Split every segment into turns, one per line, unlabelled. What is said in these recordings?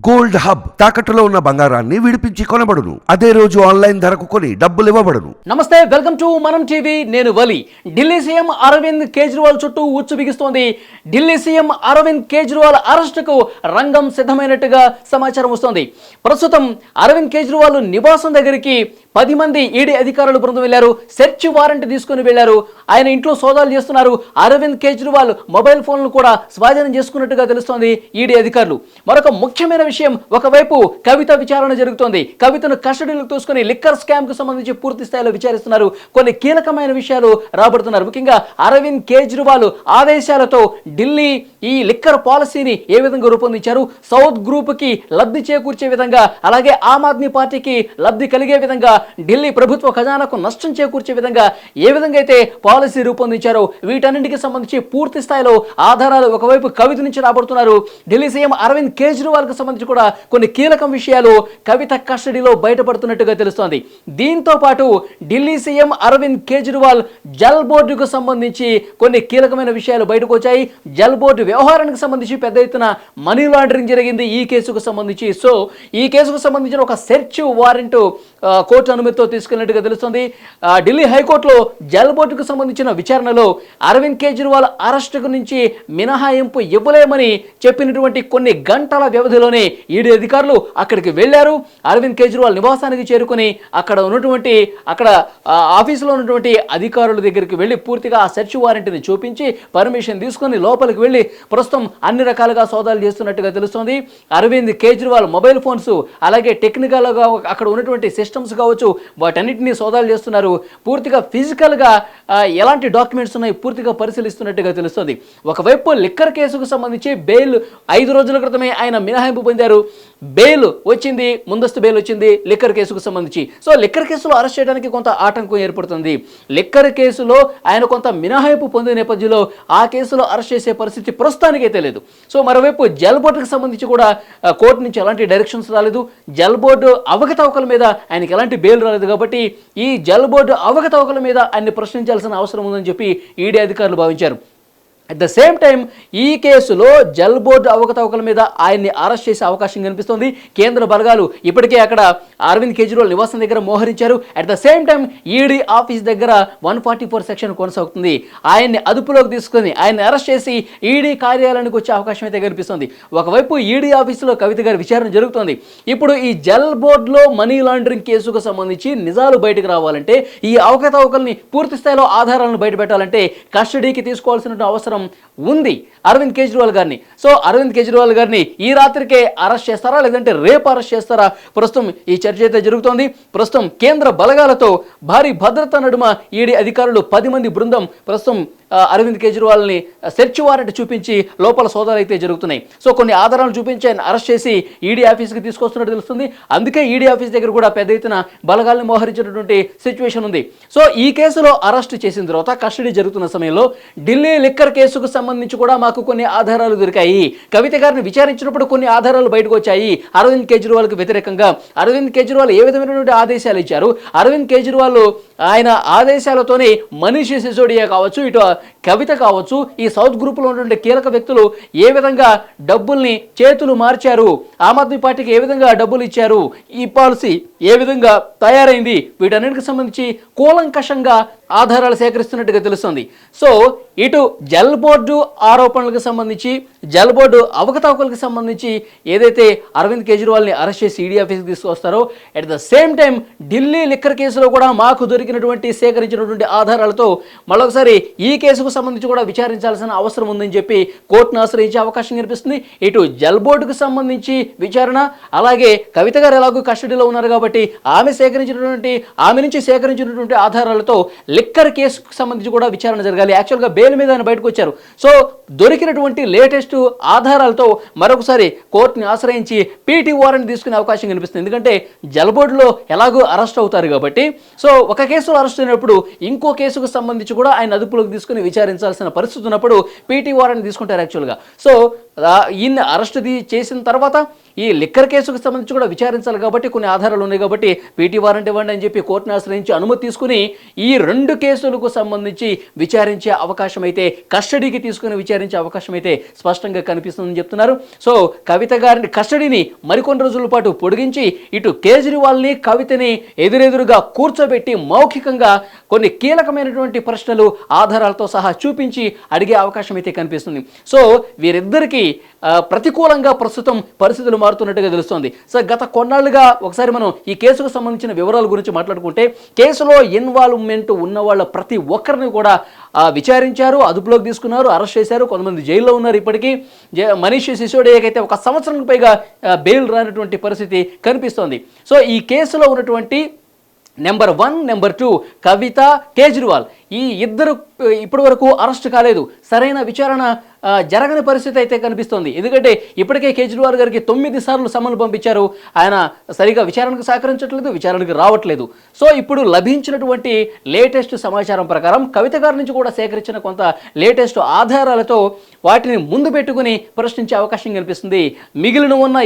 Gold hub తాకట్టులో ఉన్న బంగారాన్ని విడిపించి కొనబడును. అదే రోజు ఆన్లైన్ ధరకు కొని డబ్బులు ఇవ్వబడును.
నమస్తే, వెల్కమ్ టు మనం టీవీ. నేను వలి. ఢిల్లీ సీఎం అరవింద్ కేజ్రీవాల్ చుట్టూ ఉచ్చు బిగిస్తోంది. ఢిల్లీ సీఎం అరవింద్ కేజ్రీవాల్ అరెస్టుకు రంగం సిద్ధమైనట్టుగా సమాచారం వస్తోంది. ప్రస్తుతం అరవింద్ కేజ్రీవాల్ నివాసం దగ్గరికి 10 మంది ఈడీ అధికారులు బృందం వెళ్లారు. సెర్చ్ వారెంట్ తీసుకుని వెళ్లారు. ఆయన ఇంట్లో సోదాలు చేస్తున్నారు. అరవింద్ కేజ్రీవాల్ మొబైల్ ఫోన్లు కూడా స్వాధీనం చేసుకున్నట్టుగా తెలుస్తోంది ఈడీ అధికారులు. మరొక ముఖ్యమైన విషయం, ఒకవైపు కవిత విచారణ జరుగుతోంది. కవితను కస్టడీలోకి తీసుకుని లిక్కర్ స్కామ్ కు సంబంధించి పూర్తి స్థాయిలో విచారిస్తున్నారు. కొన్ని కీలకమైన విషయాలు రాబడుతున్నారు. ముఖ్యంగా అరవింద్ కేజ్రీవాల్ ఆదేశాలతో ఢిల్లీ ఈ లిక్కర్ పాలసీని ఏ విధంగా రూపొందించారు, సౌత్ గ్రూప్ కి లబ్ధి చేకూర్చే విధంగా, అలాగే ఆమ్ ఆద్మీ పార్టీకి లబ్ధి కలిగే విధంగా, ఢిల్లీ ప్రభుత్వ ఖజానాకు నష్టం చేకూర్చే విధంగా ఏ విధంగా అయితే పాలసీ రూపొందించారో వీటన్నింటికి సంబంధించి పూర్తి స్థాయిలో ఆధారాలు ఒకవైపు కవిత నుంచి రాబడుతున్నారు. ఢిల్లీ సీఎం అరవింద్ కేజ్రీవాల్ కు సంబంధించి కూడా కొన్ని కీలక విషయాలు కవిత కస్టడీలో బయటపడుతున్నట్టుగా తెలుస్తోంది. దీంతో పాటు ఢిల్లీ సీఎం అరవింద్ కేజ్రీవాల్ జల్ బోర్డుకు సంబంధించి కొన్ని కీలకమైన విషయాలు బయటకు వచ్చాయి. జల్ బోర్డు వ్యవహారానికి సంబంధించి పెద్ద ఎత్తున మనీ లాండరింగ్ జరిగింది ఈ కేసుకు సంబంధించి. సో ఈ కేసుకు సంబంధించిన ఒక సెర్చ్ వారెంట్ కోర్టు అనుమతితో తీసుకెళ్లినట్టుగా తెలుస్తుంది. ఢిల్లీ హైకోర్టులో జల్ బోర్డుకు సంబంధించిన విచారణలో అరవింద్ కేజ్రీవాల్ అరెస్టు నుంచి మినహాయింపు ఇవ్వలేమని చెప్పినటువంటి కొన్ని గంటల వ్యవధిలోనే ఈడీ అధికారులు అక్కడికి వెళ్లారు. అరవింద్ కేజ్రీవాల్ నివాసానికి చేరుకుని అక్కడ ఆఫీసులో ఉన్నటువంటి అధికారుల దగ్గరికి వెళ్లి పూర్తిగా ఆ సెర్చ్ వారెంట్ని చూపించి పర్మిషన్ తీసుకుని లోపలికి వెళ్లి ప్రస్తుతం అన్ని రకాలుగా సోదాలు చేస్తున్నట్టుగా తెలుస్తోంది. అరవింద్ కేజ్రీవాల్ మొబైల్ ఫోన్స్, అలాగే టెక్నికల్గా అక్కడ ఉన్నటువంటి సిస్టమ్స్ కావచ్చు, వాటన్నిటినీ సోదాలు చేస్తున్నారు. పూర్తిగా ఫిజికల్గా ఎలాంటి డాక్యుమెంట్స్ ఉన్నాయి పూర్తిగా పరిశీలిస్తున్నట్టుగా తెలుస్తుంది. ఒకవైపు లిక్కర్ కేసుకు సంబంధించి బెయిల్ 5 రోజుల క్రితమే ఆయన మినహాయింపు పొందారు. బెయిల్ వచ్చింది, ముందస్తు బెయిల్ వచ్చింది లిక్కర్ కేసుకు సంబంధించి. సో లిక్కర్ కేసులో అరెస్ట్ చేయడానికి కొంత ఆటంకం ఏర్పడుతుంది. లిక్కర్ కేసులో ఆయన కొంత మినహాయింపు పొందిన నేపథ్యంలో ఆ కేసులో అరెస్ట్ చేసే పరిస్థితి ప్రస్తుతానికైతే లేదు. సో మరోవైపు జల్ బోర్డుకు సంబంధించి కూడా కోర్టు నుంచి ఎలాంటి డైరెక్షన్స్ రాలేదు. జల్ బోర్డు అవకతవకల మీద ఆయనకి ఎలాంటి బెయిల్ రాలేదు. కాబట్టి ఈ జల్ బోర్డు అవకతవకల మీద ఆయన్ని ప్రశ్నించాల్సిన అవసరం ఉందని చెప్పి ఈడీ అధికారులు భావించారు. అట్ ద సేమ్ టైం ఈ కేసులో జల్ బోర్డు అవకతవకల మీద ఆయన్ని అరెస్ట్ చేసే అవకాశం కనిపిస్తోంది. కేంద్ర బలగాలు ఇప్పటికే అక్కడ అరవింద్ కేజ్రీవాల్ నివాసం దగ్గర మోహరించారు. At the same time ED office దగ్గర 144 సెక్షన్ కొనసాగుతుంది. ఆయన్ని అదుపులోకి తీసుకుని ఆయన్ని అరెస్ట్ చేసి ఈడీ కార్యాలయానికి వచ్చే అవకాశం అయితే కనిపిస్తుంది. ఒకవైపు ఈడీ ఆఫీసులో కవిత గారి విచారణ జరుగుతోంది. ఇప్పుడు ఈ జల్ బోర్డులో మనీ లాండరింగ్ కేసుకు సంబంధించి నిజాలు బయటకు రావాలంటే, ఈ అవకతవకల్ని పూర్తి స్థాయిలో ఆధారాలను బయటపెట్టాలంటే కస్టడీకి తీసుకోవాల్సిన అవసరం ఉంది అరవింద్ కేజ్రీవాల్ గారిని. సో అరవింద్ కేజ్రీవాల్ గారిని ఈ రాత్రికే అరెస్ట్ చేస్తారా, లేదంటే రేపు అరెస్ట్ చేస్తారా? ప్రస్తుతం ఈ చర్చ అయితే జరుగుతోంది. ప్రస్తుతం కేంద్ర బలగాలతో భారీ భద్రత నడుమ ఈడీ అధికారులు 10 మంది బృందం ప్రస్తుతం అరవింద్ కేజ్రీవాల్ని సెర్చ్ వారెంట్ చూపించి లోపల సోదాలు అయితే జరుగుతున్నాయి. సో కొన్ని ఆధారాలను చూపించి ఆయన అరెస్ట్ చేసి ఈడీ ఆఫీస్కి తీసుకొస్తున్నట్టు తెలుస్తుంది. అందుకే ఈడీ ఆఫీస్ దగ్గర కూడా పెద్ద ఎత్తున బలగాల్ని మోహరించినటువంటి సిచ్యువేషన్ ఉంది. సో ఈ కేసులో అరెస్ట్ చేసిన తర్వాత కస్టడీ జరుగుతున్న సమయంలో ఢిల్లీ లిక్కర్ కేసుకు సంబంధించి కూడా మాకు కొన్ని ఆధారాలు దొరికాయి. కవిత గారిని విచారించినప్పుడు కొన్ని ఆధారాలు బయటకు వచ్చాయి. అరవింద్ కేజ్రీవాల్కి వ్యతిరేకంగా అరవింద్ కేజ్రీవాల్ ఏ విధమైనటువంటి ఆదేశాలు ఇచ్చారు, అరవింద్ కేజ్రీవాల్ ఆయన ఆదేశాలతోనే మనీష్ సిసోడియా కావచ్చు, ఇటు కవిత కావచ్చు, ఈ సౌత్ గ్రూప్లో ఉన్నటువంటి కీలక వ్యక్తులు ఏ విధంగా డబ్బుల్ని చేతులు మార్చారు, ఆమ్ ఆద్మీ పార్టీకి ఏ విధంగా డబ్బులు ఇచ్చారు, ఈ పాలసీ ఏ విధంగా తయారైంది, వీటన్నిటికి సంబంధించి కూలంకషంగా ఆధారాలు సేకరిస్తున్నట్టుగా తెలుస్తుంది. సో ఇటు జల్ బోర్డు ఆరోపణలకు సంబంధించి, జల్ బోర్డు అవకతవకలకు సంబంధించి ఏదైతే అరవింద్ కేజ్రీవాల్ని అరెస్ట్ చేసి ఈడీ ఆఫీస్కి తీసుకొస్తారో, at the same time Delhi liquor కేసులో కూడా మాకు దొరికినటువంటి సేకరించినటువంటి ఆధారాలతో మరొకసారి ఈ కేసుకు సంబంధించి కూడా విచారించాల్సిన అవసరం ఉందని చెప్పి కోర్టును ఆశ్రయించే అవకాశం కనిపిస్తుంది. ఇటు జల్ బోర్డుకు సంబంధించి విచారణ, అలాగే కవిత గారు ఎలాగో కస్టడీలో ఉన్నారు కాబట్టి ఆమె నుంచి సేకరించినటువంటి ఆధారాలతో లిక్కర్ కేసుకు సంబంధించి కూడా విచారణ జరగాలి. యాక్చువల్గా బెయిల్ మీద ఆయన బయటకు వచ్చారు. సో దొరికినటువంటి లేటెస్ట్ ఆధారాలతో మరొకసారి కోర్టుని ఆశ్రయించి పీటీ వారెంట్ తీసుకునే అవకాశం కనిపిస్తుంది. ఎందుకంటే జల్ బోర్డులో ఎలాగో అరెస్ట్ అవుతారు కాబట్టి, సో ఒక కేసులో అరెస్ట్ అయినప్పుడు ఇంకో కేసుకు సంబంధించి కూడా ఆయన అదుపులోకి తీసుకుని విచారించాల్సిన పరిస్థితి ఉన్నప్పుడు పీటీ వారెంట్ తీసుకుంటారు యాక్చువల్గా. సో ఈయన్ని అరెస్ట్ చేసిన తర్వాత ఈ లిక్కర్ కేసుకు సంబంధించి కూడా విచారించాలి కాబట్టి కొన్ని ఆధారాలు ఉన్నాయి కాబట్టి పీటీ వారెంట్ ఇవ్వండి అని చెప్పి కోర్టును ఆశ్రయించి అనుమతి తీసుకుని ఈ 2 కేసులకు సంబంధించి విచారించే అవకాశం అయితే, కస్టడీకి తీసుకుని విచారించే అవకాశం అయితే స్పష్టంగా కనిపిస్తుందని చెప్తున్నారు. సో కవిత గారిని కస్టడీని మరికొన్ని రోజుల పాటు పొడిగించి ఇటు కేజ్రీవాల్ని కవితని ఎదురెదురుగా కూర్చోబెట్టి మౌఖికంగా కొన్ని కీలకమైనటువంటి ప్రశ్నలు ఆధారాలతో సహా చూపించి అడిగే అవకాశం అయితే కనిపిస్తుంది. సో వీరిద్దరికీ ప్రతికూలంగా ప్రస్తుతం పరిస్థితులు మారుతున్నట్టుగా తెలుస్తోంది. సో గత కొన్నాళ్లుగా ఒకసారి మనం ఈ కేసుకు సంబంధించిన వివరాల గురించి మాట్లాడుకుంటే, కేసులో ఇన్వాల్వ్మెంట్ ఉన్న వాళ్ళ ప్రతి ఒక్కరిని కూడా విచారించారు, అదుపులోకి తీసుకున్నారు, అరెస్ట్ చేశారు. కొంతమంది జైల్లో ఉన్నారు. ఇప్పటికీ మనీష్ సిసోడియాకైతే 1 సంవత్సరం పైగా బెయిల్ రానటువంటి పరిస్థితి కనిపిస్తోంది. సో ఈ కేసులో ఉన్నటువంటి నెంబర్ 1, నెంబర్ 2 కవిత, కేజ్రీవాల్ ఈ ఇద్దరు ఇప్పటి వరకు అరెస్ట్ కాలేదు. సరైన విచారణ జరగని పరిస్థితి అయితే కనిపిస్తోంది. ఎందుకంటే ఇప్పటికే కేజ్రీవాల్ గారికి 9 సార్లు సమన్లు పంపించారు. ఆయన సరిగా విచారణకు సహకరించట్లేదు, విచారణకు రావట్లేదు. సో ఇప్పుడు లభించినటువంటి లేటెస్ట్ సమాచారం ప్రకారం కవిత గారి నుంచి కూడా సేకరించిన కొంత లేటెస్ట్ ఆధారాలతో వాటిని ముందు పెట్టుకుని ప్రశ్నించే అవకాశం కనిపిస్తుంది. మిగిలిన ఉన్న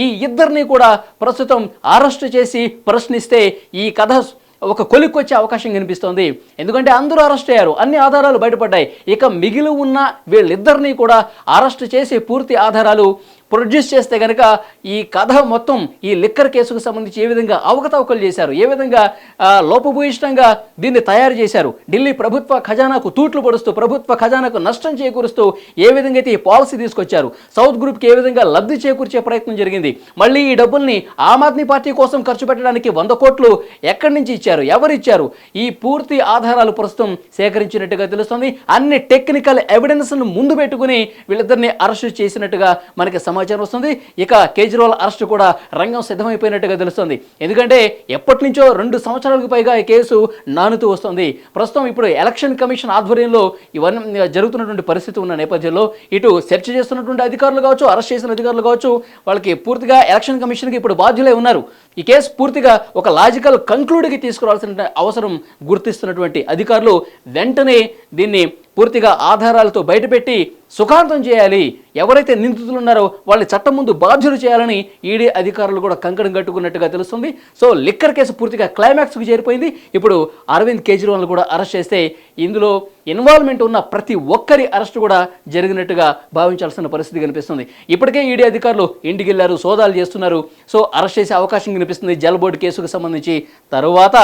ఈ ఇద్దరిని కూడా ప్రస్తుతం అరెస్ట్ చేసి ప్రశ్నిస్తే ఈ కథ ఒక కొలిక్కొచ్చే అవకాశం కనిపిస్తోంది. ఎందుకంటే అందరూ అరెస్ట్ అయ్యారు, అన్ని ఆధారాలు బయటపడ్డాయి. ఇక మిగిలి ఉన్న వీళ్ళిద్దరినీ కూడా అరెస్ట్ చేసి పూర్తి ఆధారాలు ప్రొడ్యూస్ చేస్తే కనుక ఈ కథ మొత్తం ఈ లిక్కర్ కేసుకు సంబంధించి ఏ విధంగా అవకతవకలు చేశారు, ఏ విధంగా లోపభూయిష్టంగా దీన్ని తయారు చేశారు, ఢిల్లీ ప్రభుత్వ ఖజానాకు తూట్లు పడుస్తూ ప్రభుత్వ ఖజానాకు నష్టం చేకూరుస్తూ ఏ విధంగా అయితే ఈ పాలసీ తీసుకొచ్చారు, సౌత్ గ్రూప్కి ఏ విధంగా లబ్ధి చేకూర్చే ప్రయత్నం జరిగింది, మళ్ళీ ఈ డబ్బుల్ని ఆమ్ ఆద్మీ పార్టీ కోసం ఖర్చు పెట్టడానికి 100 కోట్లు ఎక్కడి నుంచి ఇచ్చారు, ఎవరిచ్చారు, ఈ పూర్తి ఆధారాలు ప్రస్తుతం సేకరించినట్టుగా తెలుస్తుంది. అన్ని టెక్నికల్ ఎవిడెన్స్ను ముందు పెట్టుకుని వీళ్ళిద్దరిని అరెస్ట్ చేసినట్టుగా మనకి సమాచారం వస్తుంది. ఇక కేజ్రీవాల్ అరెస్ట్ కూడా రంగం సిద్ధమైపోయినట్టుగా తెలుస్తుంది. ఎందుకంటే ఎప్పటి నుంచో 2 సంవత్సరాలకు పైగా ఈ కేసు నానుతూ వస్తుంది. ప్రస్తుతం ఇప్పుడు ఎలక్షన్ కమిషన్ ఆధ్వర్యంలో ఇవన్నీ జరుగుతున్నటువంటి పరిస్థితి ఉన్న నేపథ్యంలో ఇటు సెర్చ్ చేస్తున్నటువంటి అధికారులు కావచ్చు, అరెస్ట్ చేసిన అధికారులు కావచ్చు, వాళ్ళకి పూర్తిగా ఎలక్షన్ కమిషన్కి ఇప్పుడు బాధ్యులై ఉన్నారు. ఈ కేసు పూర్తిగా ఒక లాజికల్ కంక్లూడ్కి తీసుకురావాల్సిన అవసరం గుర్తిస్తున్నటువంటి అధికారులు వెంటనే దీన్ని పూర్తిగా ఆధారాలతో బయటపెట్టి సుఖాంతం చేయాలి. ఎవరైతే నిందితులు ఉన్నారో వాళ్ళని చట్టం ముందు బాధ్యులు చేయాలని ఈడీ అధికారులు కూడా కంకణం కట్టుకున్నట్టుగా తెలుస్తుంది. సో లిక్కర్ కేసు పూర్తిగా క్లైమాక్స్కి చేరిపోయింది. ఇప్పుడు అరవింద్ కేజ్రీవాల్ని కూడా అరెస్ట్ చేస్తే ఇందులో ఇన్వాల్వ్మెంట్ ఉన్న ప్రతి ఒక్కరి అరెస్ట్ కూడా జరిగినట్టుగా భావించాల్సిన పరిస్థితి కనిపిస్తుంది. ఇప్పటికే ఈడీ అధికారులు ఇంటికి వెళ్ళారు, సోదాలు చేస్తున్నారు. సో అరెస్ట్ చేసే అవకాశం కనిపిస్తుంది జల్ బోర్డు కేసుకు సంబంధించి. తరువాత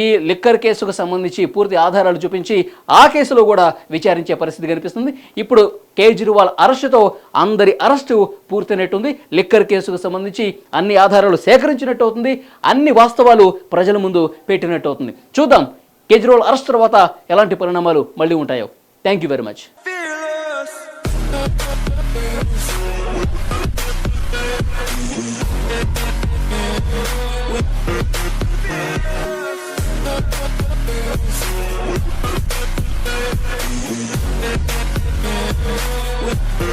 ఈ లిక్కర్ కేసుకు సంబంధించి పూర్తి ఆధారాలు చూపించి ఆ కేసులో కూడా విచారించే పరిస్థితి కనిపిస్తుంది. ఇప్పుడు కేజ్రీవాల్ అరెస్టుతో అందరి అరెస్టు పూర్తయినట్టుంది. లిక్కర్ కేసుకు సంబంధించి అన్ని ఆధారాలు సేకరించినట్టు అవుతుంది, అన్ని వాస్తవాలు ప్రజల ముందు పెట్టినట్టు అవుతుంది. చూద్దాం కేజ్రీవాల్ అరెస్ట్ తర్వాత ఎలాంటి పరిణామాలు మళ్ళీ ఉంటాయో. Thank you very much.
With